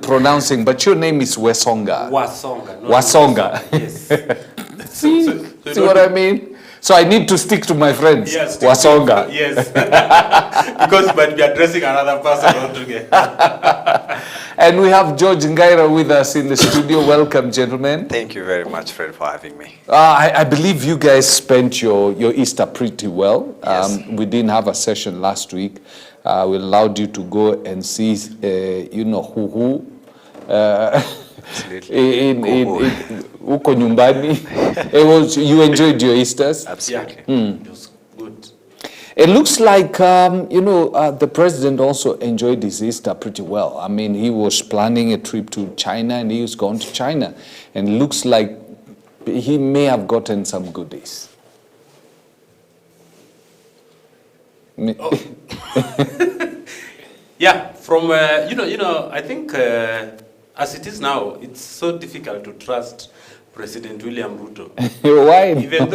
pronouncing, but your name is Wesonga. Wasonga. Wasonga. Yes. See what I mean? So I need to stick to my friends. Yes. Wasonga. Yes. Because you might be addressing another person altogether. And we have George Ngaira with us in the studio. Welcome, gentlemen. Thank you very much, Fred, for having me. I believe you guys spent your Easter pretty well. Yes. We didn't have a session last week. We allowed you to go and see, who. Uko nyumbani. You enjoyed your Easters? Absolutely. Yeah. It was good. It looks like, the president also enjoyed his Easter pretty well. I mean, he was planning a trip to China and he was going to China. And it looks like he may have gotten some goodies. Oh. Yeah, from, I think as it is now, it's so difficult to trust President William Ruto. Why? Even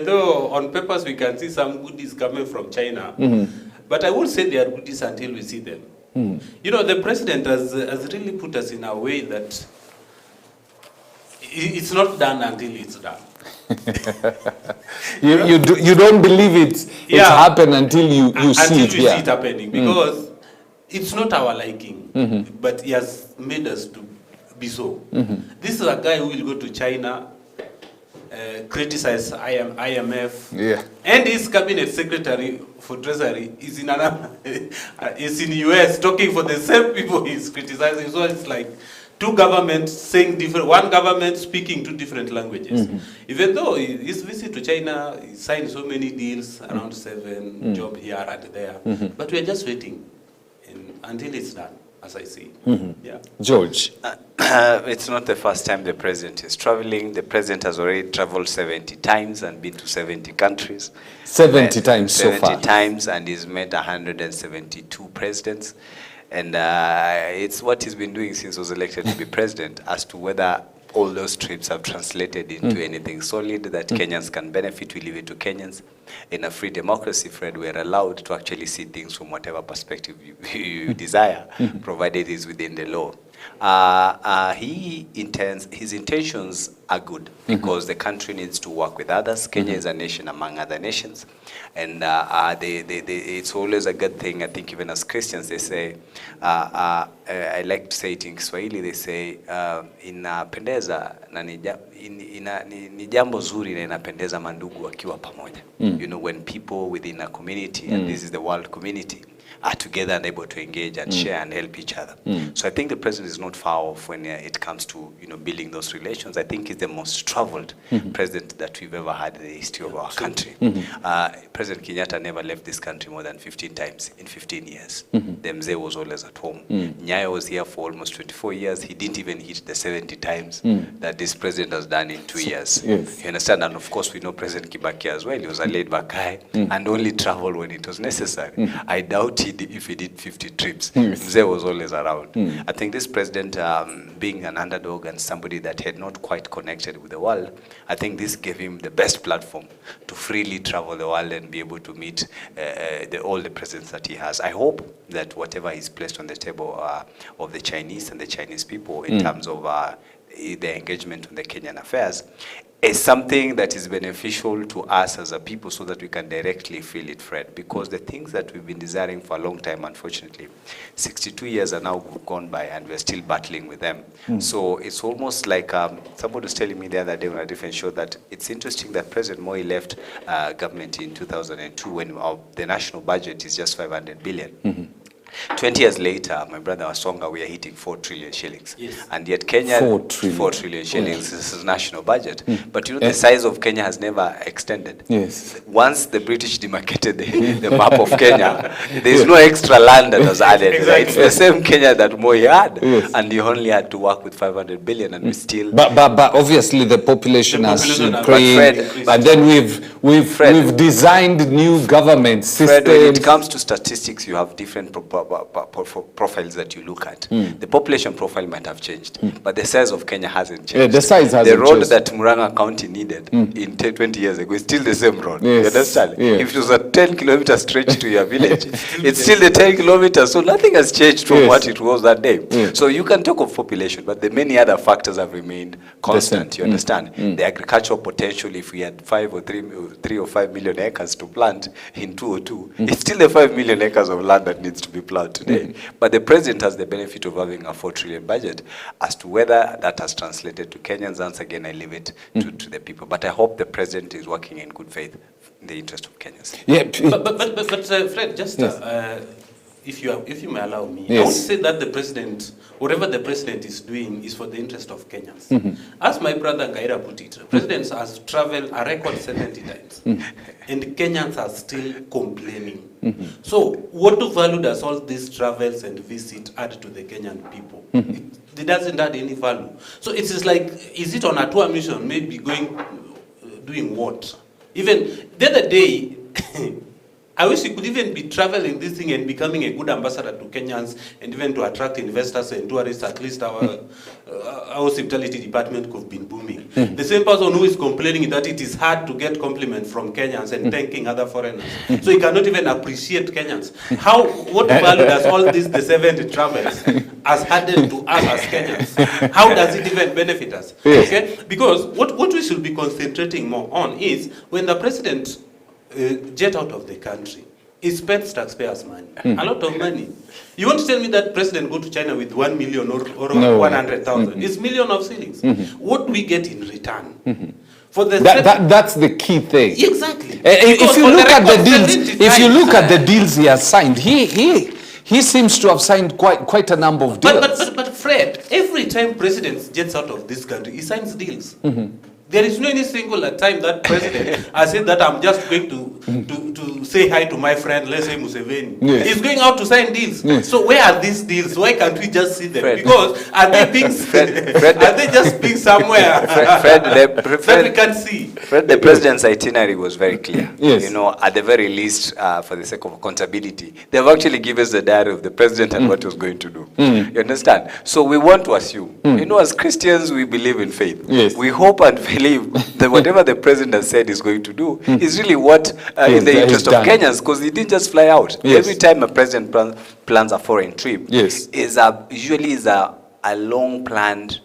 though on papers we can see some goodies coming from China, but I will say they are goodies until we see them. The president has really put us in a way that it's not done until it's done. you don't believe it's happened until you see it. Until we see it happening, because it's not our liking, but he has made us to be so. This is a guy who will go to China, criticize IMF, and his cabinet secretary for treasury is in US talking for the same people he's criticizing. So it's like two governments saying different, one government speaking two different languages. Even though his visit to China, he signed so many deals, around 7 jobs here and there, but we are just waiting until it's done, as I see. Yeah. George? It's not the first time the president is traveling. The president has already traveled 70 times and been to 70 countries. 70 times so far. 70 times, and he's met 172 presidents. And it's what he's been doing since he was elected to be president. As to whether all those trips have translated into anything solid that Kenyans can benefit, we leave it to Kenyans. In a free democracy, Fred, we're allowed to actually see things from whatever perspective you desire, provided it's within the law. His intentions are good, because the country needs to work with others. Kenya is a nation among other nations. And it's always a good thing. I think even as Christians, they say, I like to say it in Kiswahili, they say, inapendeza na ni jambo zuri na inapendeza mandugu wakiwa pamoja. When people within a community, and this is the world community, are together and able to engage and share and help each other. So I think the president is not far off when it comes to building those relations. I think he's the most traveled president that we've ever had in the history of our country. President Kenyatta never left this country more than 15 times in 15 years. The Mzee was always at home. Nyayo was here for almost 24 years. He didn't even hit the 70 times that this president has done in 2 years. Yes. You understand? And of course, we know President Kibaki as well. He was a laid-back guy and only traveled when it was necessary. I doubt if he did 50 trips. Mzee was always around. I think this president, being an underdog and somebody that had not quite connected with the world, I think this gave him the best platform to freely travel the world and be able to meet all the presidents that he has. I hope that whatever is placed on the table of the Chinese and the Chinese people in terms of their engagement on the Kenyan affairs is something that is beneficial to us as a people, so that we can directly feel it, Fred. Because the things that we've been desiring for a long time, unfortunately, 62 years are now gone by and we're still battling with them. So it's almost like somebody was telling me the other day on a different show that it's interesting that President Moi left government in 2002 when the national budget is just 500 billion. 20 years later, my brother Wasonga, we are hitting 4 trillion shillings. Yes. And yet Kenya, 4 trillion shillings, this is national budget. But the size of Kenya has never extended. Yes. Once the British demarcated the map of Kenya, there is no extra land that was added. Exactly. It's the same Kenya that Moi had. Yes. And he only had to work with 500 billion and we still... But obviously the population has increased. And then we've designed new government systems. Fred, when it comes to statistics, you have different profiles that you look at. The population profile might have changed, but the size of Kenya hasn't changed. Yeah, the size hasn't The road changed. that Murang'a County needed in 20 years ago is still the same road. Yes. You understand? Yeah. If it was a 10-kilometer stretch to your village, it's still the 10 kilometers. So nothing has changed from Yes. what it was that day. Yeah. So you can talk of population, but the many other factors have remained constant. You understand? The agricultural potential, if we had 3 or 5 million acres to plant in 2002, it's still the 5 million acres of land that needs to be planted today. But the president has the benefit of having a 4 trillion budget. As to whether that has translated to Kenyans, once again, I leave it to the people. But I hope the president is working in good faith in the interest of Kenyans. Yeah. But Fred, just if you may allow me, Yes. I would say that the president, whatever the president is doing, is for the interest of Kenyans. As my brother Ngaira put it, presidents has traveled a record 70 times, and Kenyans are still complaining. So, what value does all these travels and visits add to the Kenyan people? It doesn't add any value. So it is like, is it on a tour mission? Maybe doing what? Even the other day. I wish he could even be traveling this thing and becoming a good ambassador to Kenyans and even to attract investors and tourists. At least our hospitality department could have been booming. The same person who is complaining that it is hard to get compliments from Kenyans and thanking other foreigners. So he cannot even appreciate Kenyans. What value does all this, the 70 travels, has added to us as Kenyans? How does it even benefit us? Yes. Okay? Because what we should be concentrating more on is when the president jet out of the country, he spends taxpayers' money, a lot of money. You want to tell me that president go to China with 1 million or No. 100,000? It's million of shillings. What do we get in return? For the That's the key thing. exactly. If Because you for look at the record deals, 70 if you times, look at the deals he has signed, he seems to have signed quite a number of deals. But Fred, every time president jets out of this country, he signs deals. There is no any single time that president has said that I'm just going to say hi to my friend, let's say Museveni. Yes. He's going out to sign deals. Yes. So where are these deals? Why can't we just see them? Fred. Because are they being are they just being somewhere that we can't see? Fred, the president's itinerary was very clear. Yes. You know, at the very least, for the sake of accountability, they've actually given us the diary of the president and what he was going to do. You understand? So we want to assume, you know, as Christians, we believe in faith. Yes. We hope and believe that whatever the president has said is going to do is really what in the that interest is of done. Kenyans, because he didn't just fly out. Yes. Every time a president plans a foreign trip, Yes. usually is a long planned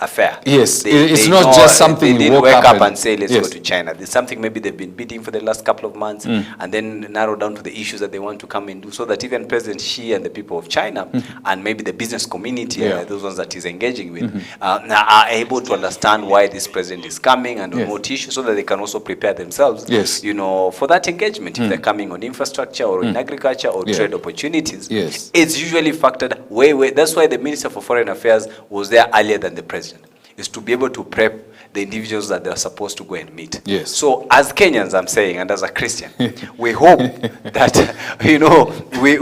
affair. Yes, They it's not know, just something they you didn't woke wake up up and say let's yes. go to China. There's something maybe they've been bidding for the last couple of months and then narrow down to the issues that they want to come and do, so that even President Xi and the people of China and maybe the business community, Yeah. those ones that he's engaging with, are able to understand why this president is coming and on Yes. what issues, so that they can also prepare themselves, Yes. you know, for that engagement. If they're coming on infrastructure or in agriculture or Yeah. trade opportunities, Yes. it's usually factored way. That's why the Minister for Foreign Affairs was there earlier than the president, is to be able to prep the individuals that they're supposed to go and meet. Yes. So as Kenyans, I'm saying, and as a Christian, we hope that, you know, we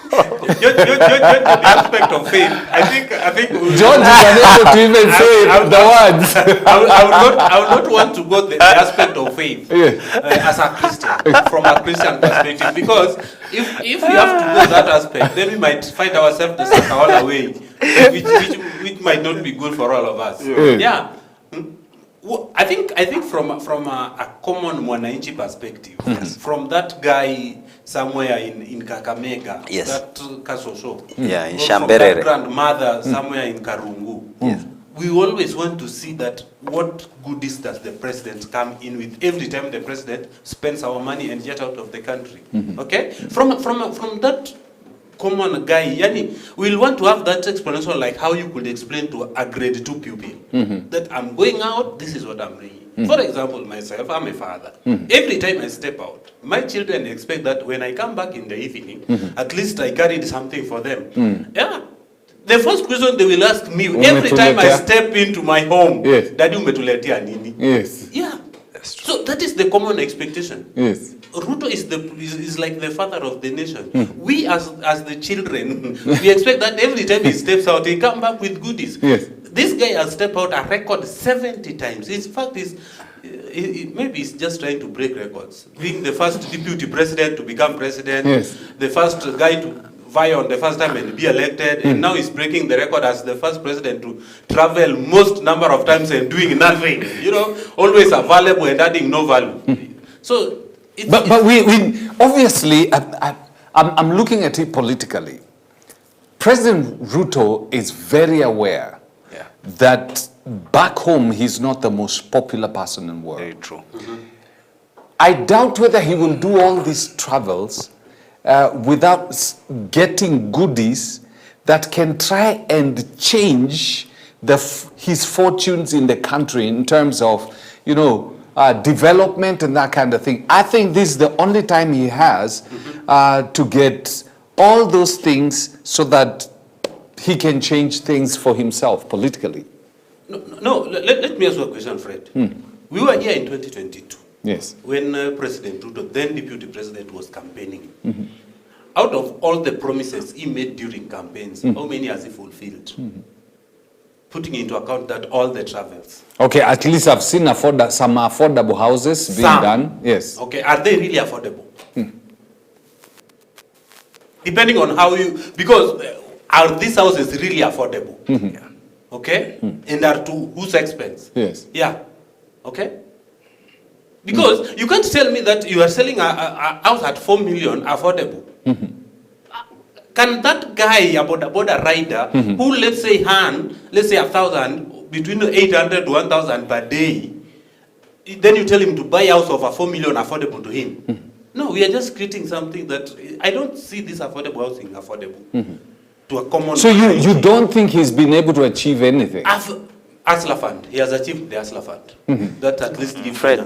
The aspect of faith, I think George is unable to even say the words. I would not want to go the aspect of faith Yeah. as a Christian, from a Christian perspective, because if we have to go that aspect, then we might find ourselves the Sakaola way, which might not be good for all of us. Yeah. Well, I think from a common mwananchi perspective, from that guy somewhere in Kakamega, Yes. that Kasosho, Yeah, in or from Shamberere. that grandmother somewhere in Karungu, Yes. we always want to see that what goodies does the president come in with every time the president spends our money and get out of the country. Okay, from that common guy, yani, we'll want to have that explanation, like how you could explain to a grade 2 pupil that I'm going out, this is what I'm bringing. For example, myself, I'm a father. Every time I step out, my children expect that when I come back in the evening, at least I carried something for them. Yeah. The first question they will ask me every time I step into my home, Yes. Daddy umetuletea nini? Yes. Yeah. So that is the common expectation. Yes. Ruto is like the father of the nation. We as the children, we expect that every time he steps out, he come back with goodies. Yes. This guy has stepped out a record 70 times. In fact, maybe he's just trying to break records. Being the first deputy president to become president, Yes. the first guy to vie on the first time and be elected, and now he's breaking the record as the first president to travel most number of times and doing nothing. You know, always available and adding no value. So, but we obviously, I'm looking at it politically. President Ruto is very aware that back home he's not the most popular person in the world. Very true. I doubt whether he will do all these travels without getting goodies that can try and change his fortunes in the country in terms of, you know, development and that kind of thing. I think this is the only time he has to get all those things so that he can change things for himself politically. No, let me ask you a question, Fred. We were here in 2022. Yes. When President Ruto, then Deputy President, was campaigning. Out of all the promises he made during campaigns, how many has he fulfilled? Putting into account that all the travels. Okay, at least I've seen some affordable houses being done. Yes. Okay, are they really affordable? Depending on how you, because are these houses really affordable? Okay? And are to whose expense? Yes. Yeah. Okay? Because you can't tell me that you are selling a house at 4 million affordable. Can that guy, a border rider, who let's say 1,000, between 800 to 1,000 per day, then you tell him to buy a house of a 4 million affordable to him? No, we are just creating something that I don't see this affordable housing affordable to a common. So you don't think he's been able to achieve anything? Asla Fund, he has achieved the Asla Fund. That at least gives Fred,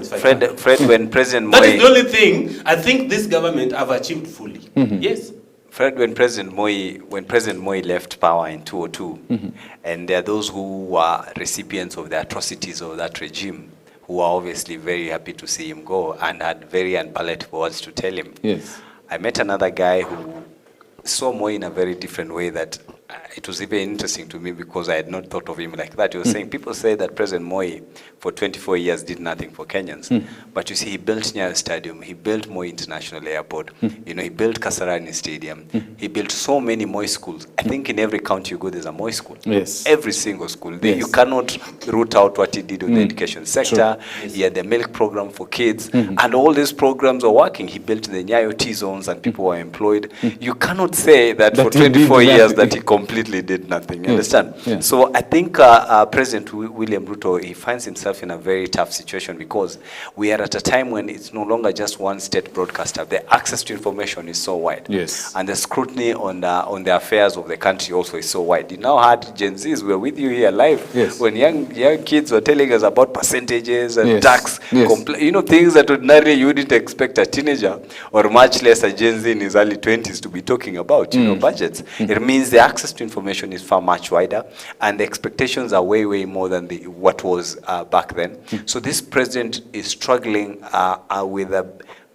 when President Moi... That is the only thing I think this government have achieved fully. Yes. Fred, when President Moi left power in 2002, and there are those who were recipients of the atrocities of that regime, who are obviously very happy to see him go and had very unpalatable words to tell him. Yes. I met another guy who saw Moi in a very different way that it was even interesting to me because I had not thought of him like that. He was saying, people say that President Moi for 24 years did nothing for Kenyans. But you see, he built Nyayo Stadium, he built Moi International Airport, you know, he built Kasarani Stadium, he built so many Moi schools. I think in every county you go, there's a Moi school. Yes. Every single school. Yes. You cannot root out what he did with the education sector. Yes. He had the milk program for kids, and all these programs are working. He built the Nyayo T-zones and people were employed. You cannot say that for 24 years that he completely did nothing. You understand? Yeah. So I think President William Ruto, he finds himself in a very tough situation because we are at a time when it's no longer just one state broadcaster. The access to information is so wide. Yes. And the scrutiny on the affairs of the country also is so wide. You now had Gen Zs, we were with you here live, yes, when young kids were telling us about percentages and yes, tax, yes, you know, things that ordinarily you wouldn't expect a teenager or much less a Gen Z in his early 20s to be talking about, you know, budgets. It means the access to information is far much wider and the expectations are way, way more than what was back then. So this president is struggling with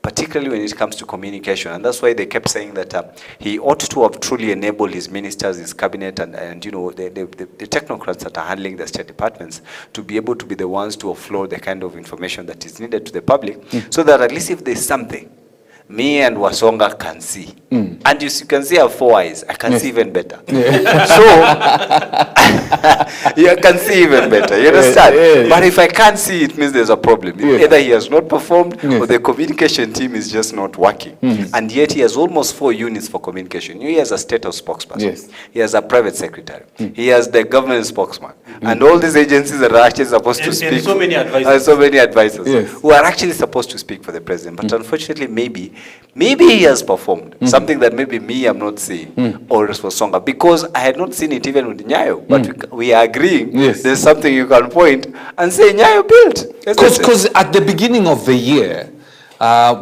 particularly when it comes to communication. And that's why they kept saying that he ought to have truly enabled his ministers, his cabinet, and you know, the technocrats that are handling the state departments to be able to be the ones to offload the kind of information that is needed to the public, so that at least if there's something, me and Wasonga can see. And you can see I have 4 eyes. I can see even better. So, you can see even better. You understand? But if I can't see, it means there's a problem. Either he has not performed or the communication team is just not working. And yet he has almost 4 units for communication. He has a state house spokesperson. He has a private secretary. He has the government spokesman. And all these agencies that are actually supposed to speak. And so many advisors. So many advisors who are actually supposed to speak for the president. But unfortunately, maybe he has performed something that maybe me I'm not seeing, or for Songa, because I had not seen it even with Nyayo, but we are agreeing there's something you can point and say Nyayo built. Because at the beginning of the year,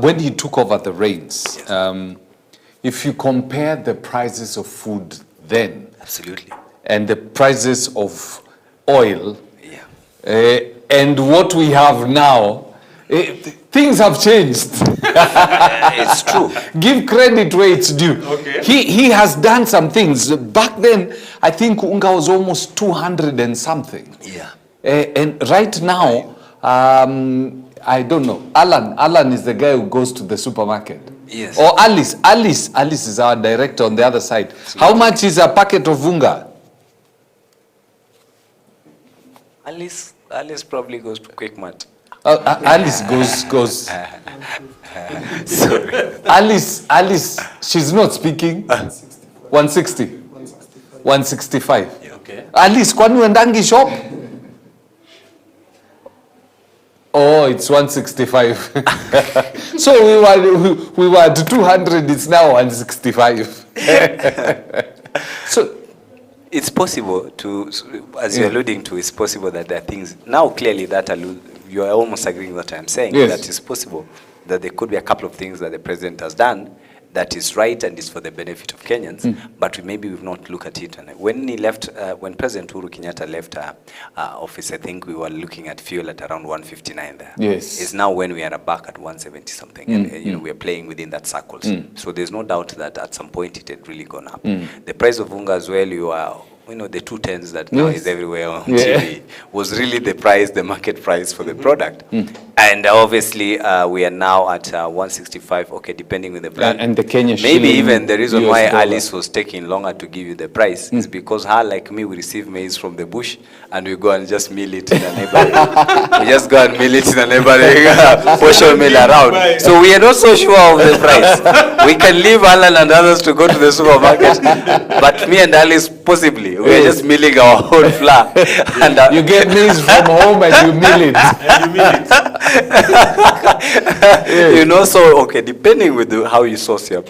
when he took over the reins, if you compare the prices of food then, absolutely, and the prices of oil, and what we have now, things have changed. It's true. Give credit where it's due. Okay. He has done some things. Back then, I think unga was almost 200 and something. Yeah. And right now, I don't know. Alan is the guy who goes to the supermarket. Yes. Or Alice is our director on the other side. How much is a packet of Vunga? Alice probably goes to Quickmart. Alice goes. Sorry. Alice, she's not speaking. 160. 165. Okay. Alice, kwani uendangi shop? Oh, it's 165. So we were at 200, it's now 165. So it's possible to, as you're alluding to, it's possible that there are things, now clearly that you're almost agreeing with what I'm saying, yes. That it's possible that there could be a couple of things that the president has done that is right and is for the benefit of Kenyans, but maybe we've not looked at it. And when he left, when President Uhuru Kenyatta left office, I think we were looking at fuel at around 159 there. Yes. It's now when we are back at 170 something, and you know, we are playing within that circle. So there's no doubt that at some point it had really gone up. The price of Vunga as well, you know, the 210s that now is everywhere on TV was really the price, the market price for the product. And obviously, we are now at 165, okay, depending on the brand. And the Kenya maybe shilling, even the reason US why dollar. Alice was taking longer to give you the price is because her, like me, we receive maize from the bush and we go and just mill it in a neighboring. We just go and mill it in a neighboring portion mill around. So we are not so sure of the price. We can leave Alan and others to go to the supermarket, but me and Alice, possibly, we are just milling our own flour. And you get maize from home and you mill it. You know, so okay, depending with how you source your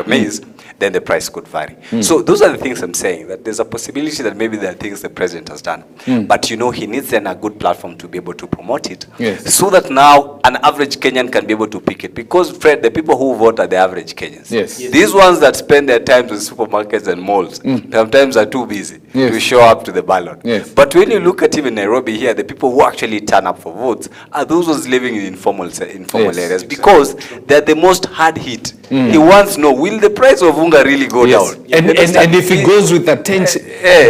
maize, then the price could vary. So those are the things I'm saying, that there's a possibility that maybe there are things the president has done. But you know, he needs then a good platform to be able to promote it, so that now an average Kenyan can be able to pick it. Because Fred, the people who vote are the average Kenyans. Yes. These ones that spend their time in supermarkets and malls sometimes are too busy to show up to the ballot. Yes. But when you look at even Nairobi here, the people who actually turn up for votes are those who's living in informal areas, because they're the most hard hit. He wants to know, will the price of Unga really go down? And if it goes with attention,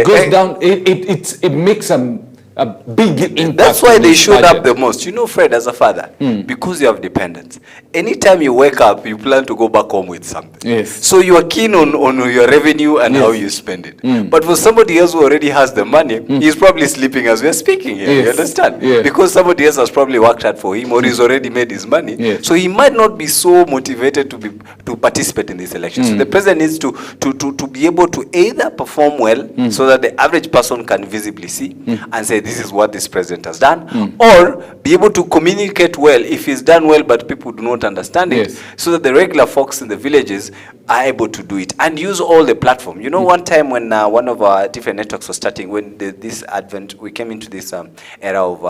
goes down, it makes a big impact. That's why they showed budget. up the most. You know, Fred, as a father, because you have dependents, anytime you wake up, you plan to go back home with something. Yes. So you are keen on your revenue and how you spend it. But for somebody else who already has the money, he's probably sleeping as we are speaking here. Yes. You understand? Yeah. Because somebody else has probably worked hard for him, or he's already made his money. Yes. So he might not be so motivated to participate in this election. So the president needs to be able to either perform well, so that the average person can visibly see and say, this is what this president has done, or be able to communicate well if he's done well but people do not understand it, so that the regular folks in the villages are able to do it and use all the platform. You know, one time when one of our different networks was starting, when this advent, we came into this era of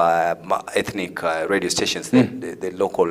ethnic radio stations, the local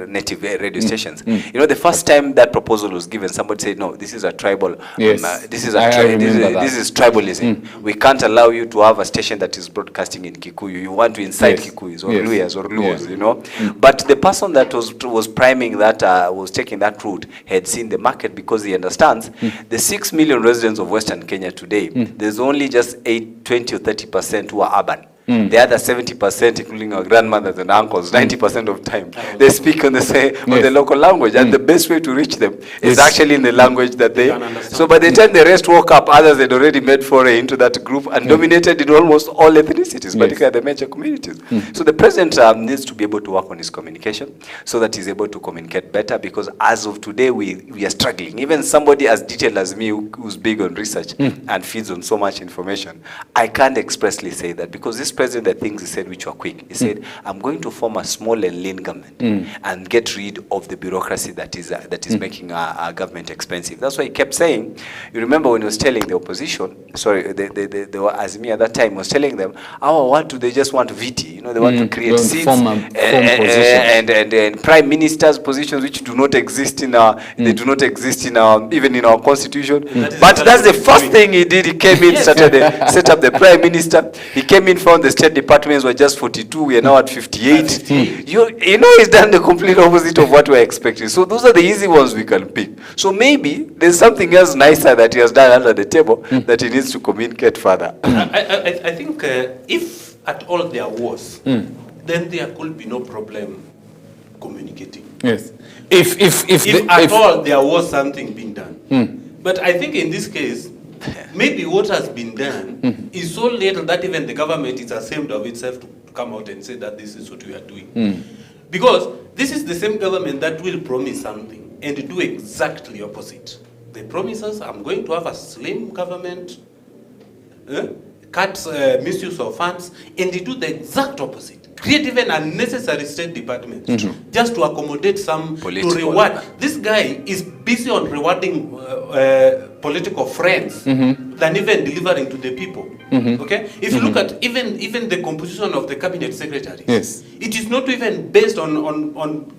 native radio stations. You know, the first time that proposal was given, somebody said, no, this is a tribal, this is tribalism. We can't allow you to have a station that is broadcasting in Kikuyu. You want to incite Kikuyus or Luyas or Luos, you know. But the person that was priming that, was taking that route, had seen the market, because he understands the 6 million residents of Western Kenya today, there's only just 20 or 30% who are urban. The other 70%, including our grandmothers and uncles, 90% of time, they speak on the local language. And the best way to reach them is actually in the language that they... So by the time the rest woke up, others had already made foray into that group and dominated in almost all ethnicities, particularly the major communities. So the president needs to be able to work on his communication, so that he's able to communicate better, because as of today, we are struggling. Even somebody as detailed as me, who's big on research and feeds on so much information, I can't expressly say that, because this president, the things he said which were quick. He said, I'm going to form a small and lean government and get rid of the bureaucracy that is making our government expensive. That's why he kept saying, you remember when he was telling the opposition, sorry, the Azmi at that time was telling them, what do they just want VT? You know, they want to create seats and prime ministers' positions which do not exist in our, they do not exist in our, even in our constitution. But that's the first thing he did. He came in, set up the prime minister. He came in, found the state departments were just 42. We are now at 58. You know, he's done the complete opposite of what we're expecting. So those are the easy ones we can pick. So maybe there's something else nicer that he has done under the table that he needs to communicate further. I think if at all there was, then there could be no problem communicating. Yes. If at all there was something being done. But I think in this case, maybe what has been done is so little that even the government is ashamed of itself to come out and say that this is what we are doing. Because this is the same government that will promise something and do exactly opposite. They promise us, I'm going to have a slim government, cut misuse of funds, and they do the exact opposite. Create even unnecessary state departments just to accommodate some, political, to reward. This guy is busy on rewarding political friends than even delivering to the people. Okay? If you look at even the composition of the cabinet secretaries, yes, it is not even based on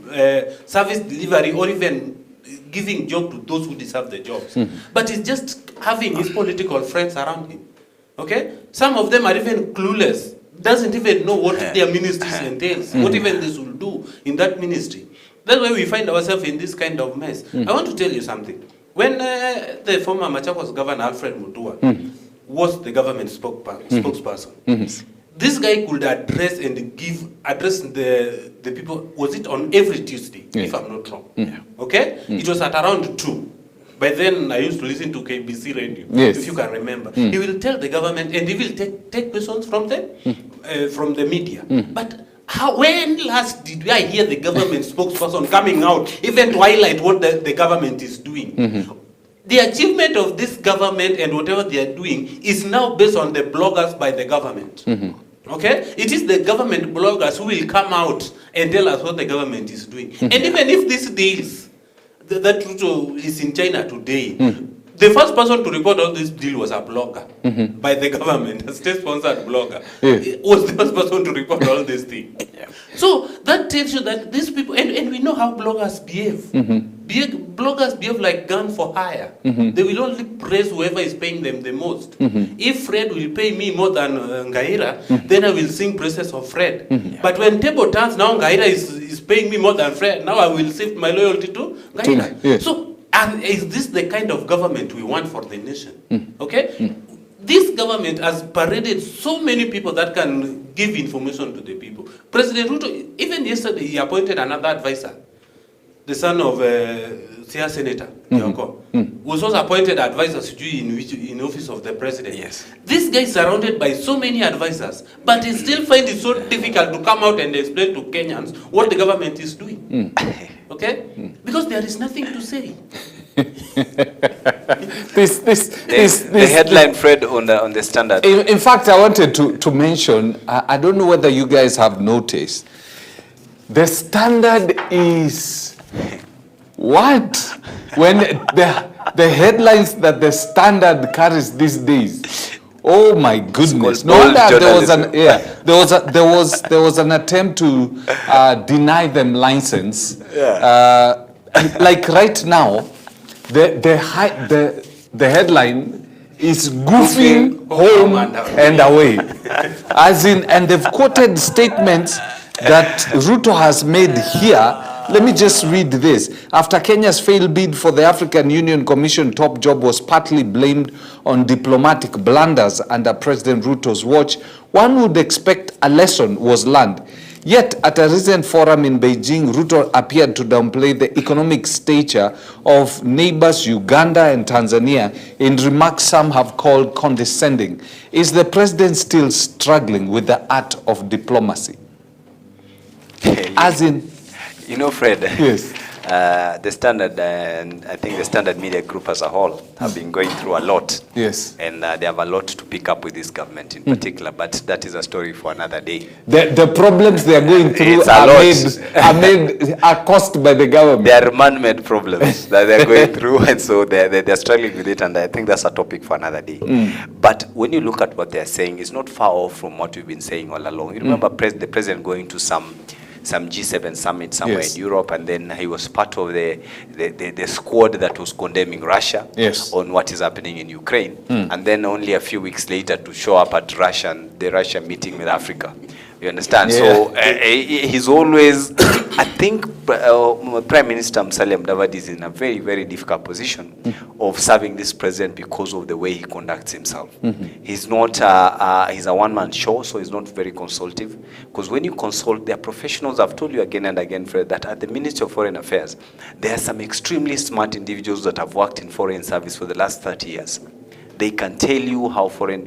service delivery or even giving job to those who deserve the jobs. But it's just having his political friends around him. Okay? Some of them are even clueless. Doesn't even know what their ministries entails, what even this will do in that ministry. That's why we find ourselves in this kind of mess. I want to tell you something. When the former Machakos governor, Alfred Mutua, was the government spokesperson, this guy could address the people, was it on every Tuesday, if I'm not wrong? Okay? It was at around 2. By then, I used to listen to KBC radio, if you can remember. He will tell the government, and he will take questions from them, from the media. But when last did I hear the government spokesperson coming out, even to highlight what the government is doing? The achievement of this government and whatever they are doing is now based on the bloggers by the government. Okay? It is the government bloggers who will come out and tell us what the government is doing. And even if these deals, that Ruto is in China today, the first person to report on this deal was a blogger by the government, a state-sponsored blogger. Was the first person to report all this thing. So that tells you that these people, and we know how bloggers behave. Bloggers behave like gun for hire. They will only praise whoever is paying them the most. If Fred will pay me more than Ngaira, then I will sing praises of Fred. But when table turns, now Ngaira is paying me more than Fred, now I will shift my loyalty to Ngaira. So, and is this the kind of government we want for the nation? Okay? This government has paraded so many people that can give information to the people. President Ruto, even yesterday, he appointed another advisor, the son of Sia Senator, was also appointed advisor in office of the president. Yes. This guy is surrounded by so many advisors, but he still finds it so difficult to come out and explain to Kenyans what the government is doing. Okay? Because there is nothing to say. The headline, Fred, on the Standard. In fact, I wanted to mention, I don't know whether you guys have noticed, the Standard is what? When the headlines that the Standard carries these days, oh my goodness! No wonder there was an attempt to deny them license. Like right now, the headline is goofing home and away, as in, and they've quoted statements that Ruto has made here. Let me just read this. After Kenya's failed bid for the African Union Commission top job was partly blamed on diplomatic blunders under President Ruto's watch, one would expect a lesson was learned. Yet, at a recent forum in Beijing, Ruto appeared to downplay the economic stature of neighbors Uganda and Tanzania in remarks some have called condescending. Is the president still struggling with the art of diplomacy? As in... You know, Fred, yes. The Standard, and I think the Standard Media Group as a whole, have been going through a lot. Yes. And they have a lot to pick up with this government in particular, but that is a story for another day. The problems they are going through are caused by the government. They are man-made problems that they are going through, and so they're struggling with it, and I think that's a topic for another day. But when you look at what they're saying, it's not far off from what we've been saying all along. You remember the president going to some G7 summit somewhere in Europe, and then he was part of the squad that was condemning Russia on what is happening in Ukraine. And then only a few weeks later to show up at the Russia meeting with Africa. You understand? Yeah. So he's always, I think Prime Minister Musalia Mudavadi is in a very, very difficult position of serving this president because of the way he conducts himself. He's not, he's a one-man show, so he's not very consultative. Because when you consult, there are professionals, I've told you again and again, Fred, that at the Ministry of Foreign Affairs, there are some extremely smart individuals that have worked in foreign service for the last 30 years. They can tell you how foreign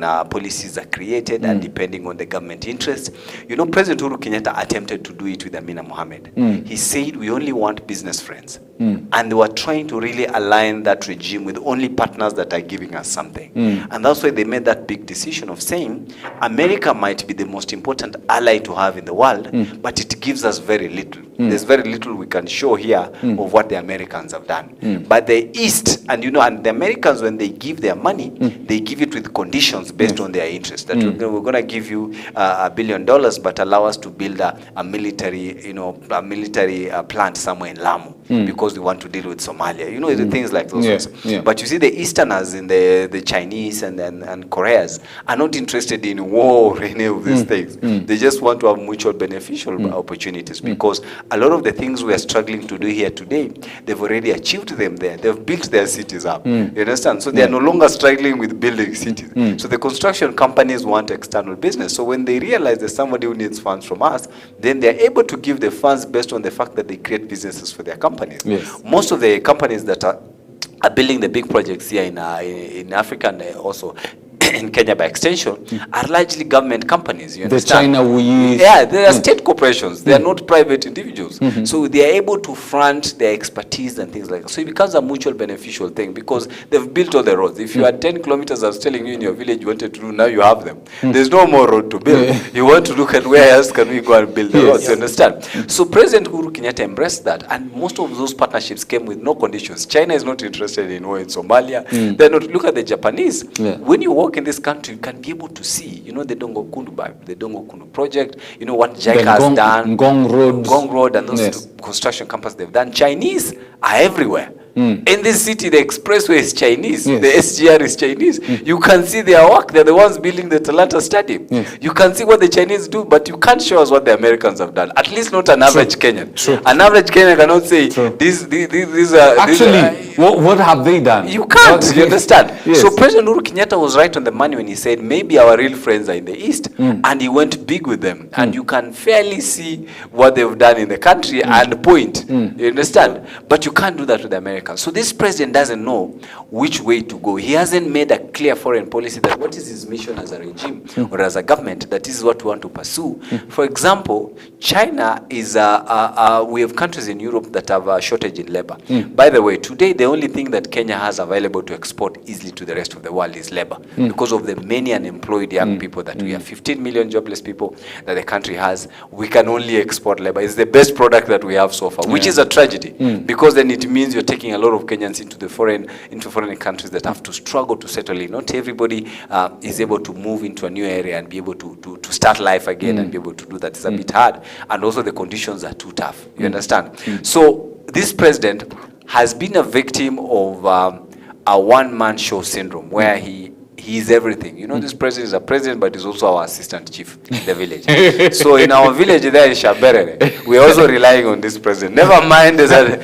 policies are created and depending on the government interest. You know, President Uhuru Kenyatta attempted to do it with Amina Mohammed. He said, we only want business friends. And they were trying to really align that regime with only partners that are giving us something. And that's why they made that big decision of saying, America might be the most important ally to have in the world, but it gives us very little. There's very little we can show here of what the Americans have done. But the East, and you know, and the Americans, when they give their money, they give it with conditions based on their interest. That we're going to give you $1 billion, but allow us to build a military, you know, a military plant somewhere in Lamu because we want to deal with Somalia. You know, the things like those. But you see, the Easterners in the Chinese and Koreas are not interested in war or any of these things. They just want to have mutual beneficial opportunities because a lot of the things we are struggling to do here today, they've already achieved them there. They've built their cities up. You understand? So they are no longer struggling with building cities. So the construction companies want external business. So when they realize there's somebody who needs funds from us, then they're able to give the funds based on the fact that they create businesses for their companies. Most of the companies that are building the big projects here in Africa and also in Kenya by extension are largely government companies. You understand? The China we use. Yeah, they are state corporations. They are not private individuals. So they are able to front their expertise and things like that. So it becomes a mutual beneficial thing because they've built all the roads. If you had 10 kilometers, I was telling you in your village you wanted to do, now you have them. There's no more road to build. You want to look at where else can we go and build the roads. You understand? So President Uhuru Kenyatta embraced that, and most of those partnerships came with no conditions. China is not interested in war in Somalia. They're not. Look at the Japanese. When you walk in this country, you can be able to see, you know, the Dongo Kundu project, you know, what JICA has done, Ngong Road, and those construction companies they've done. Chinese are everywhere. In this city, the expressway is Chinese. The SGR is Chinese. You can see their work. They're the ones building the Talanta Stadium. You can see what the Chinese do, but you can't show us what the Americans have done. At least not an average Kenyan. An average Kenyan cannot say, these are... Actually, what have they done? You can't, you understand? So President Uhuru Kenyatta was right on the money when he said, maybe our real friends are in the East, and he went big with them. And you can fairly see what they've done in the country and point. You understand? But you can't do that with the Americans. So this president doesn't know which way to go. He hasn't made a clear foreign policy that what is his mission as a regime or as a government, that this is what we want to pursue. For example, China is, we have countries in Europe that have a shortage in labor. By the way, today the only thing that Kenya has available to export easily to the rest of the world is labor because of the many unemployed young people that we have. 15 million jobless people that the country has. We can only export labor. It's the best product that we have so far, which is a tragedy because then it means you're taking a lot of Kenyans into foreign countries that have to struggle to settle in. Not everybody is able to move into a new area and be able to start life again and be able to do that. It's a bit hard, and also the conditions are too tough. You understand? So this president has been a victim of a one-man show syndrome where he's everything. You know, this president is a president, but he's also our assistant chief in the village. So in our village there in Shaberere, we're also relying on this president. Never mind, never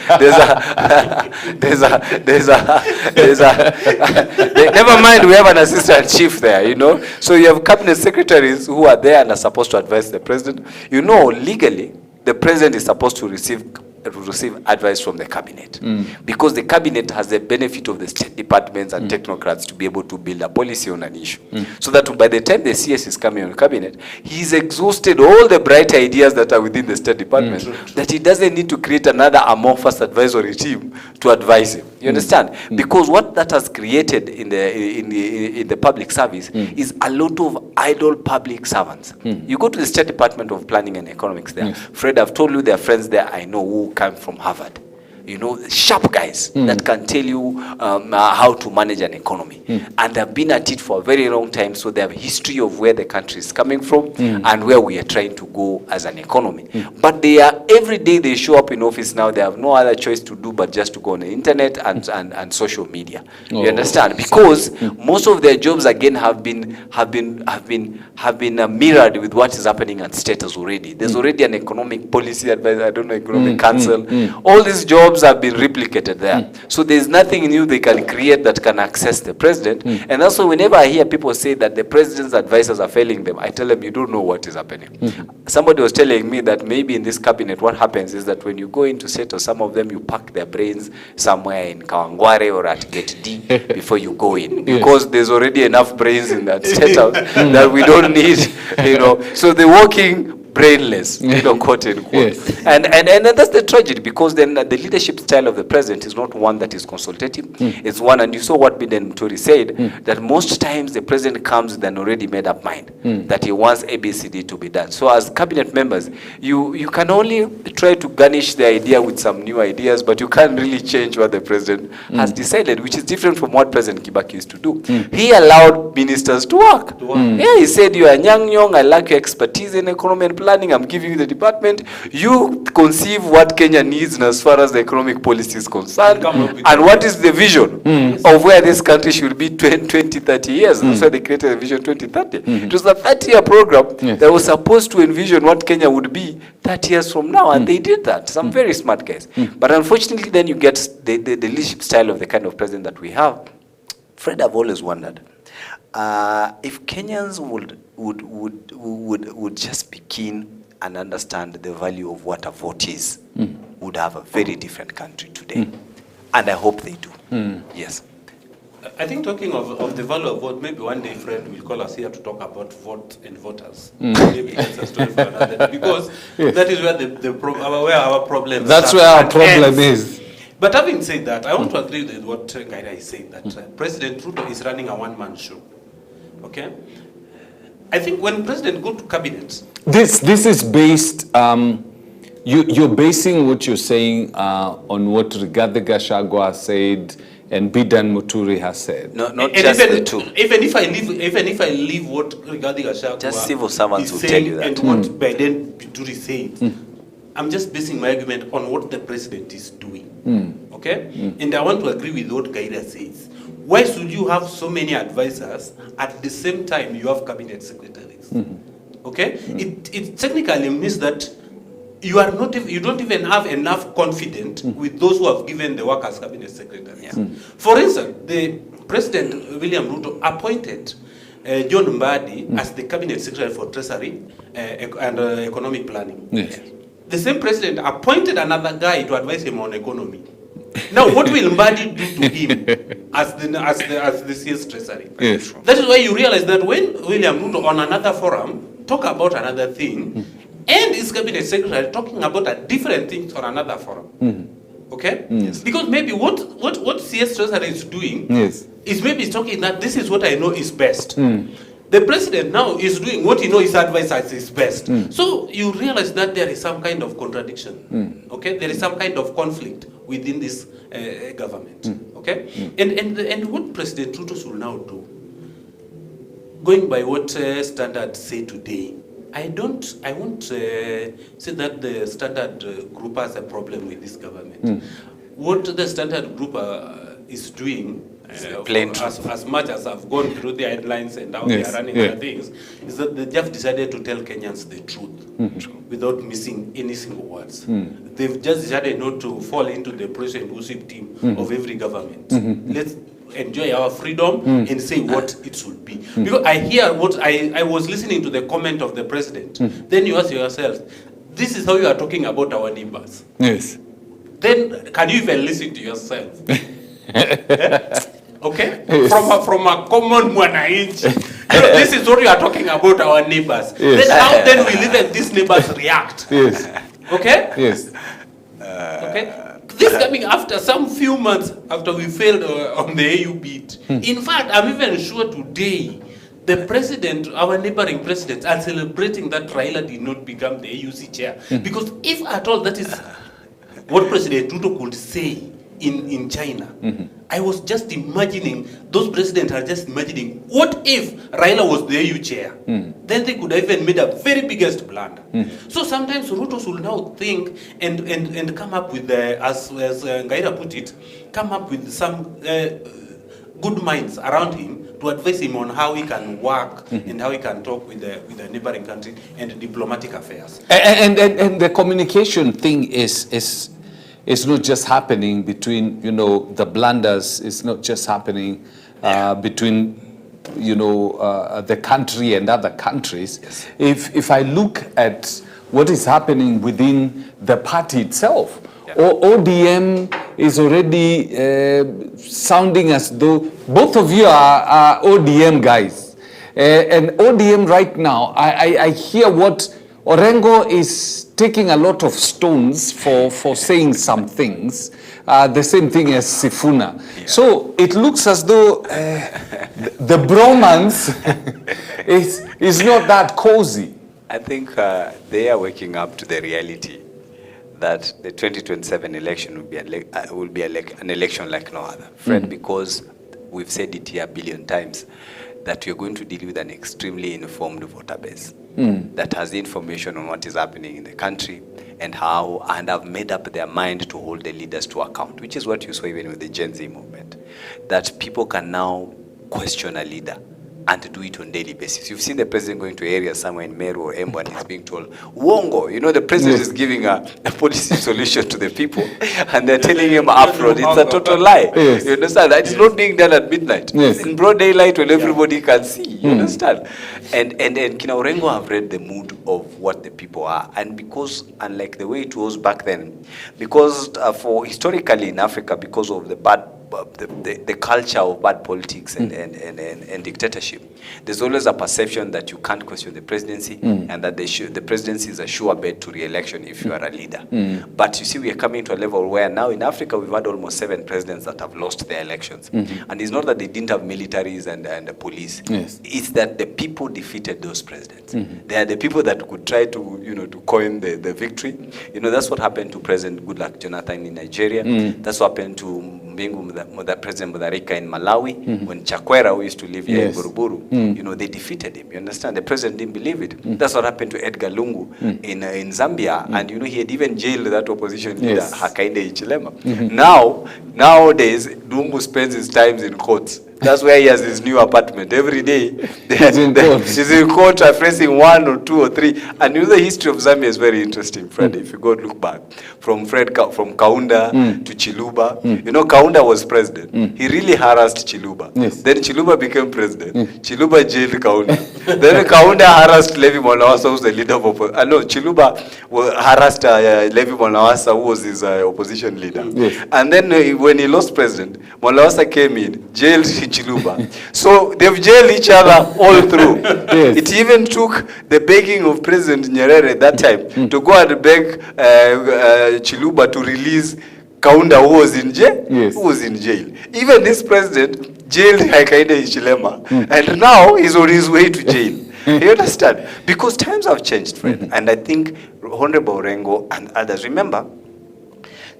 mind, we have an assistant chief there, you know. So you have cabinet secretaries who are there and are supposed to advise the president. You know, legally, the president is supposed to receive advice from the cabinet because the cabinet has the benefit of the state departments and technocrats to be able to build a policy on an issue, so that by the time the CS is coming on cabinet, he's exhausted all the bright ideas that are within the state department, that he doesn't need to create another amorphous advisory team to advise him. You understand? Because what that has created in the public service is a lot of idle public servants. You go to the State Department of Planning and Economics there. Fred, I've told you there are friends there I know who come from Harvard. sharp guys that can tell you how to manage an economy. And they've been at it for a very long time, so they have a history of where the country is coming from and where we are trying to go as an economy. But every day they show up in office now, they have no other choice to do but just to go on the internet and social media. You understand? Because most of their jobs again have been mirrored with what is happening at status already. There's already an economic policy advisor, economic council. All these jobs have been replicated there. So there's nothing new they can create that can access the president. And also, whenever I hear people say that the president's advisors are failing them, I tell them, you don't know what is happening. Somebody was telling me that maybe in this cabinet, what happens is that when you go into settle, some of them, you pack their brains somewhere in Kawangware or at Gate D before you go in. Because there's already enough brains in that setup that we don't need, So they're working brainless, quote unquote. Yes. And that's the tragedy, because then the leadership style of the president is not one that is consultative. It's one, and you saw what Biden Muturi said, that most times the president comes with an already made up mind that he wants ABCD to be done. So as cabinet members, you can only try to garnish the idea with some new ideas, but you can't really change what the president has decided, which is different from what President Kibaki used to do. He allowed ministers to work. Yeah, he said, you are young, I lack your expertise in economy and planning, I'm giving you the department, you conceive what Kenya needs as far as the economic policy is concerned, and what is the vision of where this country should be 20, 30 years. That's why they created the Vision 2030. It was a 30-year program that was supposed to envision what Kenya would be 30 years from now, and they did that. Some very smart guys. But unfortunately, then you get the leadership style of the kind of president that we have. Fred, I've always wondered, if Kenyans would just be keen and understand the value of what a vote is, would have a very different country today. And I hope they do. Yes. I think talking of the value of vote, maybe one day Fred will call us here to talk about vote and voters. Maybe that's a story for another day, because that is where where our problem That's where our problem is. But having said that, I want to agree with what Gaira is saying, that President Ruto is running a one-man show. Okay? I think when President go to cabinet... This is based... you're basing what you're saying on what Rigathi Gachagua said and Bidan Muturi has said. No, not just the two. Even if I leave what Rigathi Gachagua just civil servants will tell you that. And what Bidan Muturi said, I'm just basing my argument on what the president is doing. Okay? And I want to agree with what Gaira says. Why should you have so many advisors at the same time you have cabinet secretaries? Okay? It technically means that you don't even have enough confidence with those who have given the work as cabinet secretaries. For instance, the President William Ruto appointed John Mbadi as the cabinet secretary for treasury and economic planning. The same president appointed another guy to advise him on economy. Now, what will Mbadi do to him as the CS treasury? That is why you realize that when William Ruto on another forum talk about another thing, and his cabinet secretary talking about a different thing on another forum. Okay? Because maybe what CS treasury is doing is maybe talking that this is what I know is best. The president now is doing what he knows his advisors is best. So you realize that there is some kind of contradiction. Okay? There is some kind of conflict within this government. Okay? And what President Ruto should now do, going by what standards say today, I won't say that the standard group has a problem with this government. What the standard group is doing, as much as I've gone through the headlines and how they are running their things, is that they just decided to tell Kenyans the truth without missing any single words. They've just decided not to fall into the pressure and worship team of every government. Let's enjoy our freedom and say what it should be. Because I hear what I was listening to the comment of the president. Then you ask yourself, this is how you are talking about our neighbors. Yes. Then can you even listen to yourself? Okay? Yes. From a common mwananchi. This is what you are talking about our neighbors. Yes. Then how then will even these neighbors react? Yes. Okay? Yes. Okay? This coming after some few months after we failed on the AU bid. In fact, I'm even sure today, the president, our neighboring presidents, are celebrating that Raila did not become the AUC chair. Because if at all that is what President Ruto could say in China. I was just imagining, those presidents are just imagining, what if Raila was the AU chair? Then they could have even made a very biggest blunder. So sometimes Ruto will now think and come up with, as Ngaira put it, come up with some good minds around him to advise him on how he can work and how he can talk with the neighboring country and diplomatic affairs. And the communication thing is not just happening between, the blunders. It's not just happening between, the country and other countries. Yes. If I look at what is happening within the party itself, ODM is already sounding as though both of you are ODM guys. And ODM right now, I hear what Orengo is taking a lot of stones for saying some things, the same thing as Sifuna. Yeah. So it looks as though the bromance is not that cozy. I think they are waking up to the reality that the 2027 election will be an election like no other. Fred, because we've said it here a billion times, that we're going to deal with an extremely informed voter base that has the information on what is happening in the country and have made up their mind to hold the leaders to account, which is what you saw even with the Gen Z movement, that people can now question a leader and to do it on a daily basis. You've seen the president going to areas somewhere in Meru or Embu and he's being told, Wongo, the president is giving a policy solution to the people and they're telling him upfront, it's a total lie. Yes. You understand? That is not being done at midnight. Yes. It's in broad daylight when everybody can see. You understand? And Kina Orengo have read the mood of what the people are. And because, unlike the way it was back then, because for historically in Africa, because of the bad the culture of bad politics and dictatorship, there's always a perception that you can't question the presidency and that the presidency is a sure bet to re-election if you are a leader. But you see, we are coming to a level where now in Africa we've had almost 7 presidents that have lost their elections. And it's not that they didn't have militaries and the police. Yes. It's that the people defeated those presidents. They are the people that could try to, to coin the victory. That's what happened to President Goodluck Jonathan in Nigeria. That's what happened to President Mutharika in Malawi, when Chakwera, who used to live here in Buruburu, they defeated him. You understand? The president didn't believe it. That's what happened to Edgar Lungu in Zambia. And he had even jailed that opposition leader, Hakainde Hichilema. Nowadays, Lungu spends his time in courts. That's where he has his new apartment. Every day, he's in court facing 1 or 2 or 3. And the history of Zambia is very interesting, Fred. If you go look back, from Kaunda to Chiluba. Kaunda was president. He really harassed Chiluba. Yes. Then Chiluba became president. Chiluba jailed Kaunda. Then Kaunda harassed Levi Monawasa, who was the leader of opposition. Chiluba harassed Levi Monawasa, who was his opposition leader. Yes. And then when he lost president, Monawasa came in, jailed Chiluba. So they've jailed each other all through. Yes. It even took the begging of President Nyerere at that time to go and beg Chiluba to release Kaunda, who was in jail. Yes. Who was in jail. Even this president jailed Hakainde Hichilema, and now he's on his way to jail. You understand? Because times have changed, friend. And I think Honorable Orengo and others, remember,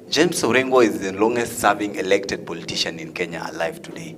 James Orengo is the longest serving elected politician in Kenya alive today.